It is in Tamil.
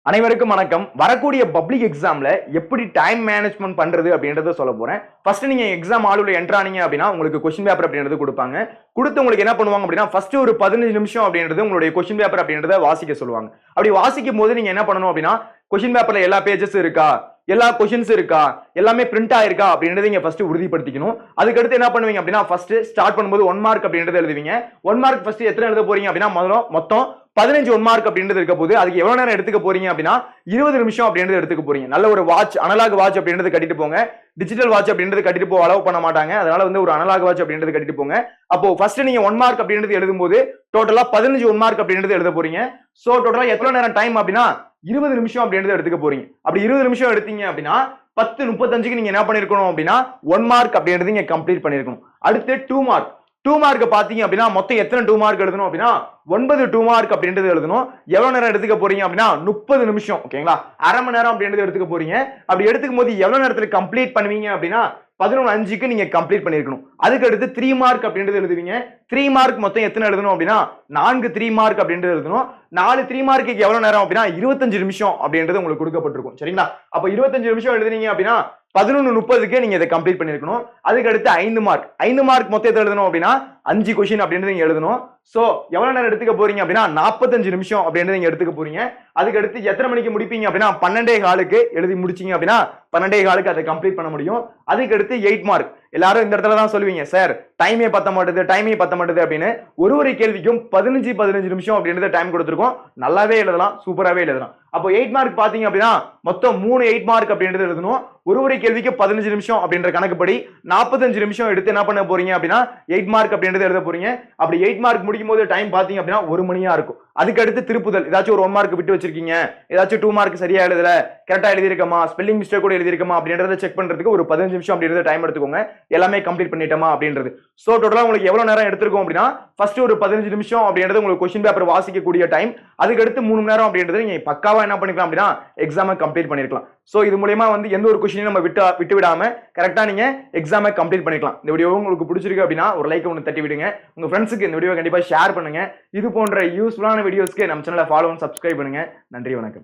அனைவருக்கும் வணக்கம். வரக்கூடிய பப்ளிக் எக்ஸாம்ல எப்படி டைம் மேனேஜ்மெண்ட் பண்றது அப்படின்றத சொல்ல போறேன். ஃபர்ஸ்ட் நீங்க எக்ஸாம் ஆளுல என்டர் ஆனீங்க அப்படின்னா உங்களுக்கு கொஸ்டின் பேப்பர் அப்படின்றது கொடுப்பாங்க. கொடுத்து உங்களுக்கு என்ன பண்ணுவாங்க அப்படின்னா ஃபர்ஸ்ட் ஒரு 15 நிமிஷம் அப்படின்றது உங்களுடைய கொஸ்டின் பேப்பர் அப்படின்றத வாசிக்க சொல்லுவாங்க. அப்படி வாசிக்கும் போது நீங்க என்ன பண்ணணும் அப்படின்னா கொஸ்டின் பேப்பர்ல எல்லா பேஜஸ் இருக்கா, எல்லா கொஸ்டின்ஸ் இருக்கா, எல்லாமே பிரிண்ட் ஆயிருக்கா அப்படின்றத நீங்க ஃபர்ஸ்ட் உறுதிப்படுத்திக்கணும். அதுக்கு அடுத்து என்ன பண்ணுவீங்க அப்படின்னா ஃபர்ஸ்ட் ஸ்டார்ட் பண்ணும்போது 1 மார்க் அப்படின்றத எழுதுவீங்க. 1 மார்க் ஃபர்ஸ்ட் எத்தனை எழுத போறீங்க அப்படின்னா மொத்தம் 15 1 மார்க் அப்படின்றது இருக்க போது அதுக்கு எவ்வளவு நேரம் எடுத்துக்க போறீங்க அப்படின்னா 20 நிமிஷம் அப்படின்றது எடுத்துக்க போறீங்க. நல்ல ஒரு வாட்ச், அனலாக் வாட்ச் அப்படின்றது கட்டிட்டு போங்க. டிஜிட்டல் வாட்ச் அப்படின்றது கட்டிட்டு போக அலோவ் பண்ண மாட்டாங்க. அதனால ஒரு அனலாக் வாட்ச் அப்படின்றது கட்டிட்டு போங்க. அப்போ ஃபர்ஸ்ட் நீங்க 1 மார்க் அப்படின்றது எழுதும்போது டோட்டலா 15 1 மார்க் அப்படின்றது எழுத போறீங்க. சோ டோட்டலா எவ்வளவு நேரம் டைம் அப்படின்னா 20 நிமிஷம் அப்படின்றது எடுத்துக்க போறீங்க. அப்படி 20 நிமிஷம் எடுத்தீங்க அப்படின்னா 10:35க்கு நீங்க என்ன பண்ணிருக்கணும் அப்படின்னா 1 மார்க் அப்படின்றது நீங்க கம்ப்ளீட் பண்ணிருக்கணும். அடுத்து 2 மார்க். 2 மார்க் பாத்தீங்க அப்படின்னா மொத்தம் எத்தனை 2 மார்க் எழுதணும் அப்படின்னா 9 2 மார்க் அப்படின்றது எழுதணும். எவ்வளவு நேரம் எடுத்துக்க போறீங்க அப்படின்னா 30 நிமிஷம். ஓகேங்களா, அரை மணி நேரம் அப்படின்றது எடுத்துக்க போறீங்க. அப்படி எடுத்துக்கும் போது எவ்வளவு நேரத்துல கம்ப்ளீட் பண்ணுவீங்க அப்படின்னா 11:05க்கு நீங்க கம்ப்ளீட் பண்ணிருக்கணும். அதுக்கு அடுத்து 3 மார்க் அப்படின்றது எழுதுவீங்க. 3 மார்க் மொத்தம் எத்தனை எழுதணும் அப்படின்னா 4 3 மார்க் அப்படின்றது எழுதணும். 4 3 மார்க்கு எவ்வளவு நேரம் அப்படின்னா 25 நிமிஷம் அப்படின்றது உங்களுக்கு கொடுக்கப்பட்டிருக்கும். சரிங்களா, அப்ப 25 நிமிஷம் எழுதுனீங்க அப்படின்னா 11:30க்கு நீங்க இதை கம்ப்ளீட் பண்ணிருக்கணும். அதுக்கு அடுத்து 5 மார்க். 5 மார்க் மொத்தம் எத்தனை எழுதணும் அப்படின்னா 5 கொஸ்டின் அப்படின்றது நீங்க எழுதணும். சோ எவ்வளவு நேரம் எடுத்துக்க போறீங்க அப்படின்னா 45 நிமிஷம் அப்படின்றது நீங்க எடுத்துக்க போறீங்க. அதுக்கு அடுத்து எத்தனை மணிக்கு முடிப்பீங்க அப்படின்னா 12:15க்கு எழுதி முடிச்சீங்க அப்படின்னா 12:15க்கு அதை கம்ப்ளீட் பண்ண முடியும். அதுக்கு அடுத்து 8 மார்க். எல்லாரும் இந்த இடத்துல தான் சொல்லுவீங்க, சார் டைமே பத்த மாட்டேது அப்படின்னு. ஒரு கேள்விக்கும் 15 நிமிஷம் அப்படின்றத டைம் கொடுத்துருக்கோம். நல்லாவே எழுதலாம், சூப்பராகவே எழுதலாம். அப்போ 8 மார்க் பாத்தீங்க அப்படின்னா மொத்தம் 3 8 மார்க் அப்படின்றது எழுதணும். ஒரு கேள்விக்கு 15 நிமிஷம் அப்படின்ற கணக்குப்படி 45 நிமிஷம் எடுத்து என்ன பண்ண போறீங்க அப்படின்னா 8 மார்க் அப்படின்றது எழுத போறீங்க. அப்படி 8 மார்க் முடிக்கும் போது டைம் பாத்தீங்க அப்படின்னா 1 மணியா இருக்கும். அதுக்கு அடுத்து திருப்புதல். ஏதாச்சும் ஒரு 1 மார்க் விட்டு வச்சிருக்கீங்க, ஏதாச்சும் 2 மார்க் சரியா எழுதல, கரெக்டா எழுதிருக்கமா, ஸ்பெல்லிங் மிஸ்டேக் கூட எழுதிருக்கமா அப்படின்றத செக் பண்றதுக்கு ஒரு 15 நிமிஷம் அப்படின்றத டைம் எடுத்துக்கோங்க. எல்லாமே கம்ப்ளீட் பண்ணிட்டோமா அப்படின்றது. சோ டோட்டலா உங்களுக்கு எவ்வளவு நேரம் எடுத்திருக்கும் அப்படின்னா ஃபர்ஸ்ட் ஒரு 15 நிமிஷம் அப்படின்றது உங்களுக்கு கொஸ்டின் பேப்பர் வாசிக்கக்கூடிய டைம். அதுக்கு அடுத்து 3 மணி நேரம் அப்படின்றது நீங்க பக்காவா என்ன பண்ணிக்கலாம் அப்படின்னா எக்ஸாமை கம்ப்ளீட் பண்ணிருக்கலாம். சோ இது மூலமா எந்த ஒரு கொஸ்டினையும் நம்ம விட்டு விடாம கரெக்டா நீங்க எக்ஸாமை கம்ப்ளீட் பண்ணிக்கலாம். இந்த வீடியோ உங்களுக்கு பிடிச்சிருக்கு அப்படின்னா ஒரு லைக் ஒன்று தட்டி விடுங்க. உங்க ஃப்ரெண்ட்ஸுக்கு இந்த வீடியோ கண்டிப்பா ஷேர் பண்ணுங்க. இது போன்ற யூஸ்ஃபுல்லான வீடியோஸ்க்கு நம்ம சேனலை ஃபாலோ அண்ட் சப்ஸ்கிரைப் பண்ணுங்க. நன்றி, வணக்கம்.